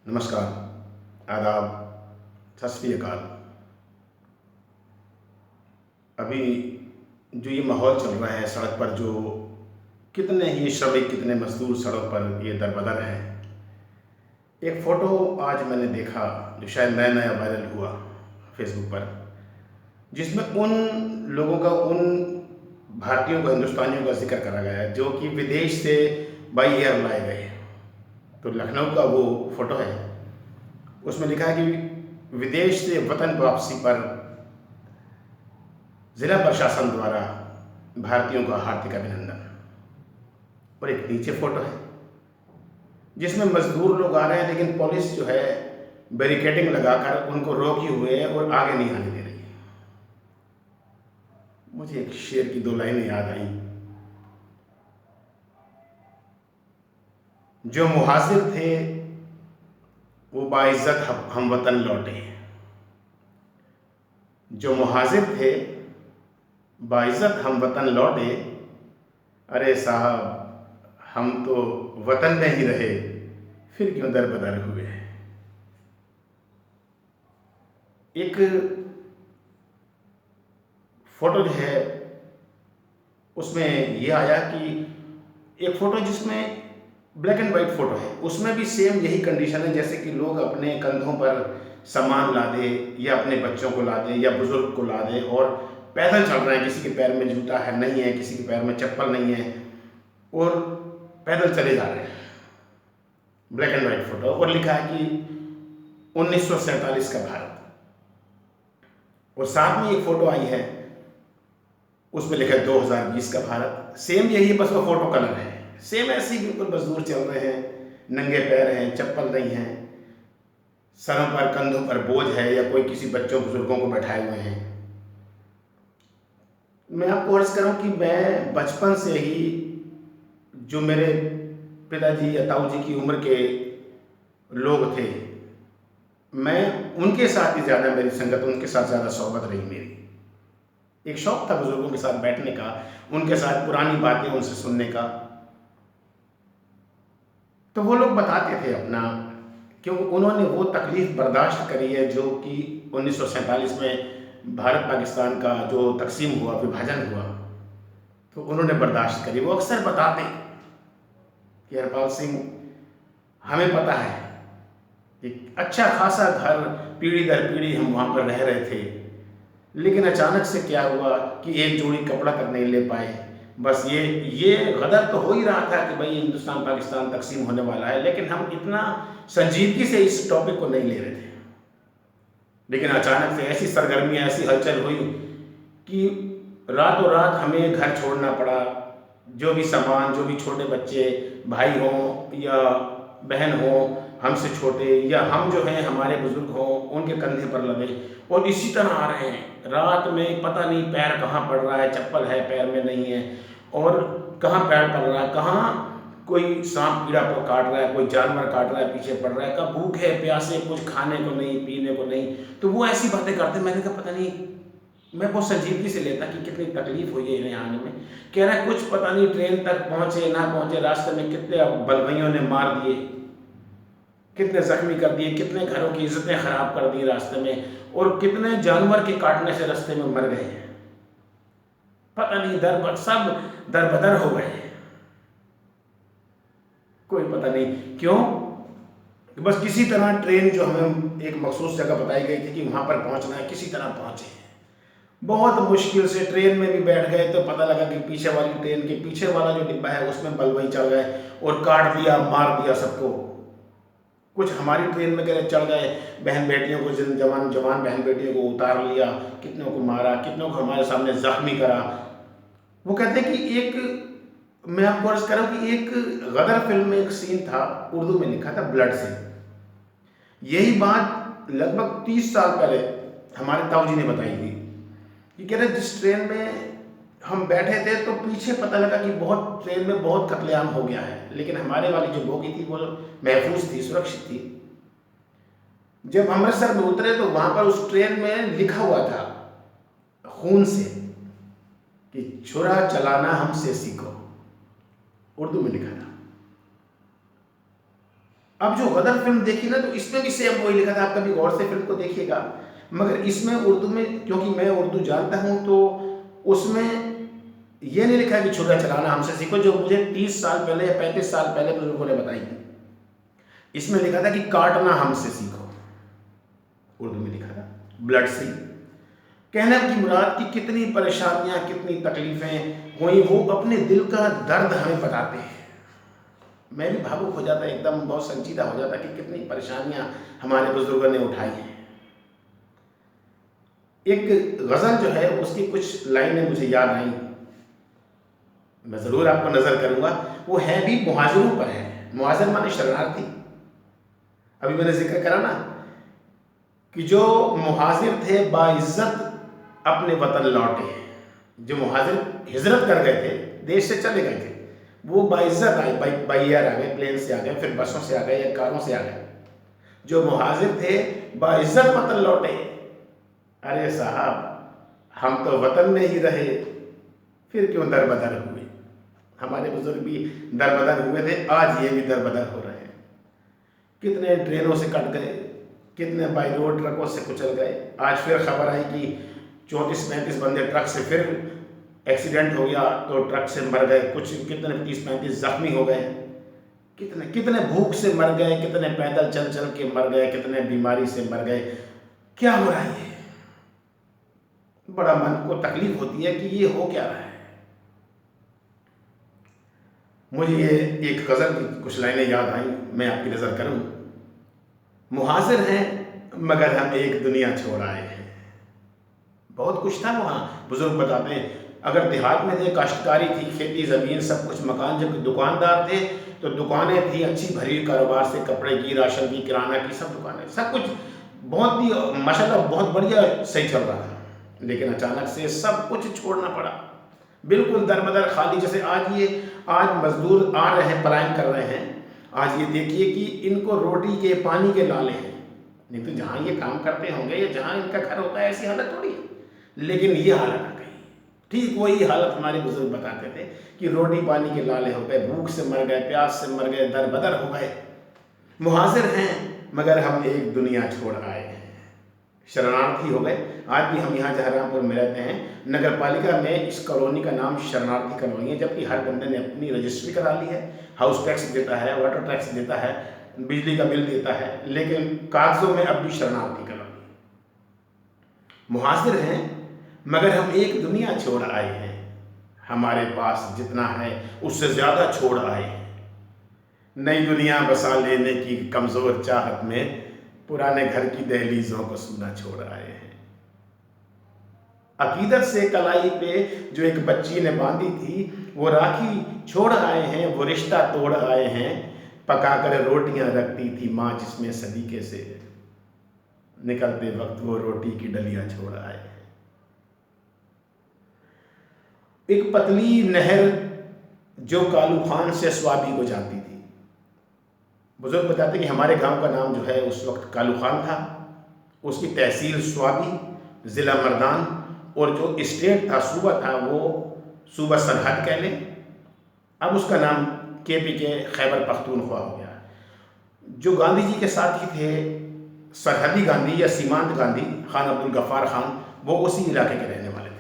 नमस्कार, आदाब, सत श्री अकाल। अभी जो ये माहौल चल रहा है सड़क पर, जो कितने ही श्रमिक, कितने मज़दूर सड़क पर ये दर-बदर हैं। एक फ़ोटो आज मैंने देखा जो शायद नया-नया वायरल हुआ फ़ेसबुक पर, जिसमें उन लोगों का, उन भारतीयों का, हिंदुस्तानियों का ज़िक्र करा गया है जो कि विदेश से बाई एयर लाए गए। तो लखनऊ का वो फ़ोटो है, उसमें लिखा है कि विदेश से वतन वापसी पर जिला प्रशासन द्वारा भारतीयों का हार्दिक अभिनंदन। और एक नीचे फोटो है जिसमें मजदूर लोग आ रहे हैं, लेकिन पुलिस जो है बैरिकेडिंग लगाकर उनको रोके हुए है और आगे नहीं आने दे रही है। मुझे एक शेर की दो लाइनें याद आई। जो मुहाजिर थे वो बाइज्जत हम वतन लौटे। जो मुहाजिर थे बाइज्जत हम वतन लौटे। अरे साहब, हम तो वतन में ही रहे, फिर क्यों दर बदर हुए। एक फोटो जो है उसमें ये आया कि एक फोटो जिसमें ब्लैक एंड वाइट फोटो है, उसमें भी सेम यही कंडीशन है, जैसे कि लोग अपने कंधों पर सामान ला दे या अपने बच्चों को ला दे या बुजुर्ग को ला दे और पैदल चल रहे हैं। किसी के पैर में जूता है नहीं है, किसी के पैर में चप्पल नहीं है और पैदल चले जा रहे हैं। ब्लैक एंड वाइट फोटो, और लिखा है कि 1947 का भारत। और साथ में एक फोटो आई है, उसमें लिखा है 2020 का भारत। सेम यही है, बस वो फोटो कलर है। सेम ऐसे ही बिल्कुल मजदूर चल रहे हैं, नंगे पैर हैं, चप्पल नहीं है, सरों पर कंधों पर बोझ है या कोई किसी बच्चों बुजुर्गों को बैठाए हुए हैं। मैं आपको अर्ज करूं कि मैं बचपन से ही, जो मेरे पिताजी या ताऊ जी की उम्र के लोग थे, मैं उनके साथ ही ज़्यादा मेरी संगत, उनके साथ ज़्यादा सोहबत रही मेरी। एक शौक था बुजुर्गों के साथ बैठने का, उनके साथ पुरानी बातें उनसे सुनने का। तो वो लोग बताते थे अपना, क्योंकि उन्होंने वो तकलीफ बर्दाश्त करी है जो कि 1947 में भारत पाकिस्तान का जो तकसीम हुआ, विभाजन हुआ, तो उन्होंने बर्दाश्त करी। वो अक्सर बताते कि हरपाल सिंह, हमें पता है कि अच्छा खासा घर पीढ़ी दर पीढ़ी हम वहाँ पर रह रहे थे, लेकिन अचानक से क्या हुआ कि एक जोड़ी कपड़ा तक नहीं ले पाए। बस ये गदर तो हो ही रहा था कि भाई हिंदुस्तान पाकिस्तान तकसीम होने वाला है, लेकिन हम इतना संजीदगी से इस टॉपिक को नहीं ले रहे थे। लेकिन अचानक से ऐसी सरगर्मियाँ, ऐसी हलचल हुई कि रातों रात हमें घर छोड़ना पड़ा। जो भी सामान, जो भी छोटे बच्चे, भाई हों या बहन हों हमसे छोटे, या हम जो हैं हमारे बुजुर्ग हों, उनके कंधे पर लदे और इसी तरह आ रहे हैं। रात में पता नहीं पैर कहाँ पड़ रहा है, चप्पल है पैर में नहीं है, और कहाँ पैर पड़ रहा है, कहाँ कोई सांप कीड़ा पर काट रहा है, कोई जानवर काट रहा है, पीछे पड़ रहा है, कब भूख है, प्यासे, कुछ खाने को नहीं, पीने को नहीं। तो वो ऐसी बातें करते। मैंने कहा पता नहीं, मैं बहुत संजीदगी से लेता कि कितनी तकलीफ हुई है इन्हें आने में। कह रहा है कुछ पता नहीं ट्रेन तक पहुँचे ना पहुँचे, रास्ते में कितने बलवइयों ने मार दिए, कितने जख्मी कर दिए, कितने घरों की इज्जतें खराब कर दी रास्ते में, और कितने जानवर के काटने से रास्ते में मर गए। पता नहीं सब दरबदर हो गए। कोई पता नहीं क्यों, बस किसी तरह ट्रेन जो हमें एक मखसूस जगह बताई गई थी कि वहाँ पर पहुँचना है, किसी तरह पहुँचे। बहुत मुश्किल से ट्रेन में भी बैठ गए तो पता लगा कि पीछे वाली ट्रेन के पीछे वाला जो डिब्बा है उसमें बलवई चढ़ गए और काट दिया, मार दिया सबको। कुछ हमारी ट्रेन में चढ़ गए, बहन बेटियों को, जवान बहन बेटियों को उतार लिया, कितनों को मारा, कितनों को हमारे सामने जख्मी करा। वो कहते हैं कि एक, मैं आपको अर्ज करूं कि एक गदर फिल्म में एक सीन था, उर्दू में लिखा था ब्लड से। यही बात लगभग 30 साल पहले हमारे ताऊ जी ने बताई थी कि कह रहे जिस ट्रेन में हम बैठे थे तो पीछे पता लगा कि बहुत ट्रेन में बहुत कत्लेआम हो गया है, लेकिन हमारे वाली जो बोगी थी वो महफूज थी, सुरक्षित थी। जब अमृतसर में उतरे तो वहां पर उस ट्रेन में लिखा हुआ था खून से कि छुरा चलाना हमसे सीखो, उर्दू में लिखा था। अब जो गदर फिल्म देखी ना, तो इसमें भी सेम वही लिखा था, आप कभी गौर से फिल्म को देखिएगा। मगर इसमें उर्दू में, क्योंकि मैं उर्दू जानता हूँ, तो उसमें ये नहीं लिखा है कि छुरा चलाना हमसे सीखो, जो मुझे 30 साल पहले या 35 साल पहले बुजुर्गों ने बताई थी। इसमें लिखा था कि काटना हमसे सीखो, उर्दू में लिखा था, ब्लड सी। कहने की मुराद कि कितनी परेशानियां, कितनी तकलीफें हुई, वो अपने दिल का दर्द हमें बताते हैं। मैं भी भावुक हो जाता, एकदम बहुत संजीदा हो जाता कि कितनी परेशानियां हमारे बुजुर्गों ने उठाई हैं। एक गज़ल जो है उसकी कुछ लाइनें मुझे याद आई, मैं ज़रूर आपको नज़र करूंगा। वो है भी मुहाजिरों पर है। मुहाजिर माने शरणार्थी। अभी मैंने जिक्र करा ना कि जो मुहाजिर थे बाइज्जत अपने वतन लौटे। जो मुहाजिर हिजरत कर गए थे, देश से चले गए थे, वो बाइज्जत आए, बाई एयर आ गए, प्लेन से आ गए, फिर बसों से आ गए या कारों से आ गए। जो मुहाजिर थे बाइज्जत वतन लौटे। अरे साहब, हम तो वतन में ही रहे, फिर क्यों दरबदर हुए। हमारे बुजुर्ग भी दरबदर हुए थे, आज ये भी दरबदर हो रहे हैं। कितने ट्रेनों से कट गए, कितने बाई रोड ट्रकों से कुचल गए। आज फिर खबर आई कि 34-35 बंदे ट्रक से फिर एक्सीडेंट हो गया, तो ट्रक से मर गए। कुछ कितने 30-35 जख्मी हो गए। कितने कितने भूख से मर गए, कितने पैदल चल चल के मर गए, कितने बीमारी से मर गए। क्या हो रहा है? बड़ा मन को तकलीफ होती है कि ये हो क्या रहा है। मुझे ये एक गज़ल की कुछ लाइनें याद आई, मैं आपकी नज़र करूं। मुहाजिर हैं मगर हम एक दुनिया छोड़ आए हैं। बहुत कुछ था वहाँ, बुजुर्ग बताते हैं। अगर देहात में थे, काश्तकारी थी, खेती ज़मीन सब कुछ, मकान, जब दुकानदार थे तो दुकानें थी अच्छी भरी, कारोबार से कपड़े की, राशन की, किराना की, सब दुकानें, सब कुछ बहुत ही माशाल्लाह बहुत बढ़िया सही चल रहा था। लेकिन अचानक से सब कुछ छोड़ना पड़ा, बिल्कुल दरबदर खाली। जैसे आज मजदूर आ रहे हैं, पलायन कर रहे हैं। आज ये देखिए कि इनको रोटी के पानी के लाले हैं। नहीं तो जहाँ ये काम करते होंगे या जहाँ इनका घर होता है, ऐसी हालत थोड़ी है। लेकिन ये हालत आ गई। ठीक वही हालत हमारे बुजुर्ग बताते थे कि रोटी पानी के लाले हो गए, भूख से मर गए, प्यास से मर गए, दरबदर हो गए। मुहाजिर हैं मगर हम एक दुनिया छोड़ आए हैं, शरणार्थी हो गए। आज भी हम यहाँ जहरामपुर में रहते हैं, नगर पालिका में इस कॉलोनी का नाम शरणार्थी कॉलोनी है, जबकि हर बंदे ने अपनी रजिस्ट्री करा ली है, हाउस टैक्स देता है, वाटर टैक्स देता है, बिजली का बिल देता है, लेकिन कागजों में अब भी शरणार्थी कॉलोनी। मुहाजिर हैं मगर हम एक दुनिया छोड़ आए हैं, हमारे पास जितना है उससे ज़्यादा छोड़ आए हैं। नई दुनिया बसा लेने की कमज़ोर चाहत में पुराने घर की दहलीजों को सूना छोड़ आए हैं। अकीदत से कलाई पे जो एक बच्ची ने बांधी थी, वो राखी छोड़ आए हैं, वो रिश्ता तोड़ आए हैं। पकाकर रोटियां रखती थी माँ जिसमें सलीके से, निकलते वक्त वो रोटी की डलियां छोड़ आए हैं। एक पतली नहर जो कालू खान से स्वाबी को जाती थी। बुजुर्ग बताते कि हमारे गांव का नाम जो है उस वक्त कालू खान था, उसकी तहसील स्वाबी, ज़िला मर्दान, और जो स्टेट था, सूबा था, वो सूबा सरहद कह लें। अब उसका नाम KPK खैबर पख्तूनख्वा हो गया। जो गांधी जी के साथी थे, सरहदी गांधी या सीमांत गांधी, खान अब्दुल गफ्फार खान, वो उसी इलाके के रहने वाले थे।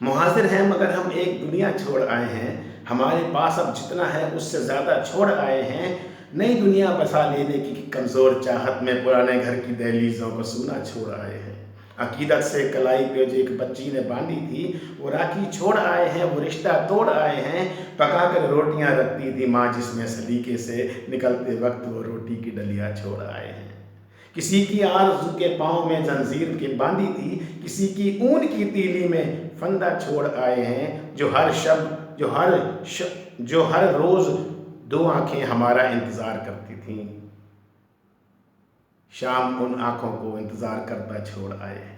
मुहाजिर हैं मगर हम एक दुनिया छोड़ आए हैं, हमारे पास अब जितना है उससे ज़्यादा छोड़ आए हैं। नई दुनिया बसा लेने की कमज़ोर चाहत में पुराने घर की दहलीजों को सूना छोड़ आए हैं। अकीदत से कलाई पे जो एक बच्ची ने बांधी थी, वो राखी छोड़ आए हैं, वो रिश्ता तोड़ आए हैं। पकाकर रोटियां रखती थी माँ जिसमें सलीके से, निकलते वक्त वो रोटी की डलियां छोड़ आए हैं। किसी की आरज़ू के पाँव में जंजीर के बांधी थी, किसी की ऊन की तीली में फंदा छोड़ आए हैं। जो हर रोज़ दो आंखें हमारा इंतज़ार करती थीं, शाम उन आंखों को इंतज़ार करता छोड़ आए हैं।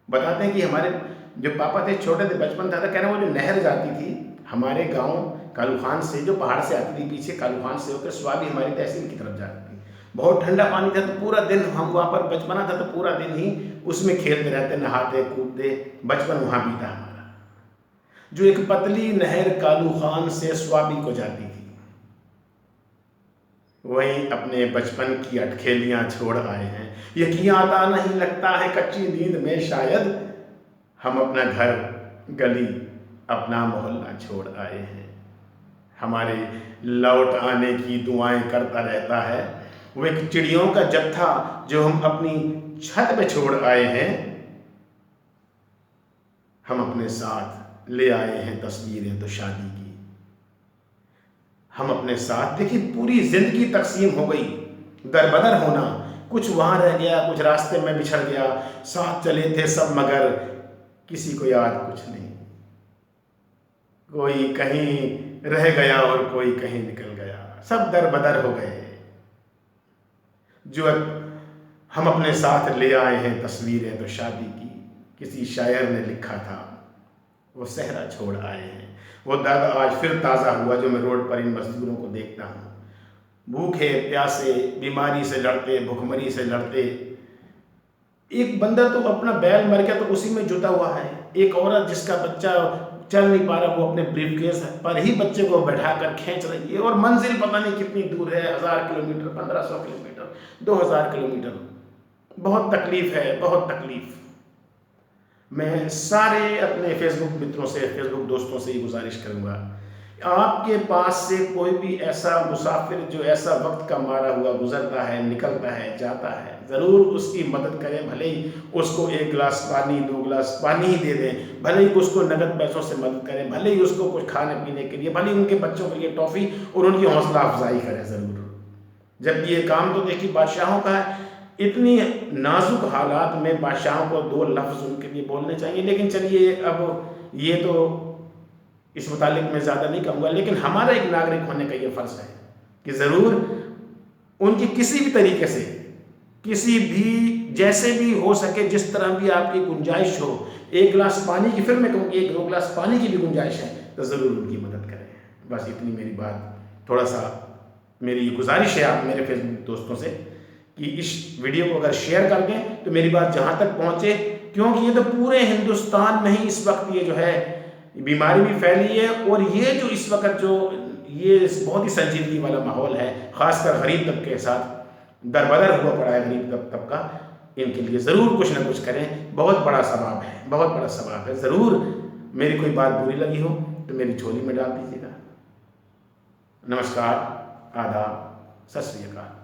बताते हैं कि हमारे जो पापा थे, छोटे थे, बचपन था, कह रहे हैं वो जो नहर जाती थी हमारे गांव कालू खान से, जो पहाड़ से आती थी पीछे, कालू खान से होकर स्वाबी हमारी तहसील की तरफ जाती थी। बहुत ठंडा पानी था, तो पूरा दिन हम वहाँ पर, बचपना था तो पूरा दिन ही उसमें खेलते रहते, नहाते कूदते, बचपन वहाँ बीता हमारा। जो एक पतली नहर कालू खान से स्वाबी को जाती थी, वही अपने बचपन की अटखेलियां छोड़ आए हैं। यकीन आता नहीं, लगता है कच्ची नींद में शायद, हम अपना घर गली अपना मोहल्ला छोड़ आए हैं। हमारे लौट आने की दुआएं करता रहता है वो एक चिड़ियों का जत्था जो हम अपनी छत पे छोड़ आए हैं। हम अपने साथ ले आए हैं तस्वीरें तो शादी की। हम अपने साथ, देखिए पूरी जिंदगी तकसीम हो गई, दरबदर होना, कुछ वहां रह गया, कुछ रास्ते में बिछड़ गया, साथ चले थे सब मगर किसी को याद कुछ नहीं। कोई कहीं रह गया और कोई कहीं निकल गया, सब दरबदर हो गए। जो हम अपने साथ ले आए हैं तस्वीरें तो शादी की, किसी शायर ने लिखा था वो सहरा छोड़ आए हैं। वो दर्द आज फिर ताज़ा हुआ जो मैं रोड पर इन मजदूरों को देखता हूँ, भूखे प्यासे बीमारी से लड़ते, भुखमरी से लड़ते। एक बंदा तो अपना बैल मर गया तो उसी में जुटा हुआ है, एक औरत जिसका बच्चा चल नहीं पा रहा वो अपने ब्रीफकेस पर ही बच्चे को बैठा कर खींच रही है, और मंजिल पता नहीं कितनी दूर है, 1000 किलोमीटर, 1500 किलोमीटर, 2000 किलोमीटर। बहुत तकलीफ है, बहुत तकलीफ। मैं सारे अपने फेसबुक मित्रों से, फेसबुक दोस्तों से ये गुजारिश करूंगा, आपके पास से कोई भी ऐसा मुसाफिर जो ऐसा वक्त का मारा हुआ गुजरता है, निकलता है, जाता है, ज़रूर उसकी मदद करें। भले ही उसको 1 गिलास पानी, 2 गिलास पानी ही दे दें, भले ही उसको नगद पैसों से मदद करें, भले ही उसको कुछ खाने पीने के लिए, भले ही उनके बच्चों के लिए टॉफ़ी और उनकी हौसला अफजाई करें ज़रूर। जबकि ये काम तो देखिए बादशाहों का है, इतनी नाजुक हालात में बादशाहों को 2 लफ्ज़ उनके लिए बोलने चाहिए। लेकिन चलिए, अब ये तो इस मुतालिक मैं ज़्यादा नहीं कहूँगा, लेकिन हमारा एक नागरिक होने का ये फ़र्ज़ है कि ज़रूर उनकी किसी भी तरीके से, किसी भी जैसे भी हो सके, जिस तरह भी आपकी गुंजाइश हो, 1 गिलास पानी की, फिर मैं कहूँ कि 1-2 गिलास पानी की भी गुंजाइश है तो ज़रूर उनकी मदद करें। बस इतनी मेरी बात, थोड़ा सा मेरी गुजारिश है आप मेरे फेसबुक दोस्तों से कि इस वीडियो को अगर शेयर कर दें तो मेरी बात जहाँ तक पहुँचे, क्योंकि ये तो पूरे हिंदुस्तान में ही इस वक्त ये जो है बीमारी भी फैली है, और ये जो इस वक्त जो ये बहुत ही संजीदगी वाला माहौल है, ख़ासकर गरीब तबके के साथ दरबदर हुआ पड़ा है गरीब तबका, इनके लिए ज़रूर कुछ ना कुछ करें। बहुत बड़ा सवाब है, बहुत बड़ा सवाब है। ज़रूर मेरी कोई बात बुरी लगी हो तो मेरी झोली में डाल दीजिएगा। नमस्कार, आदाब, सत श्री अकाल।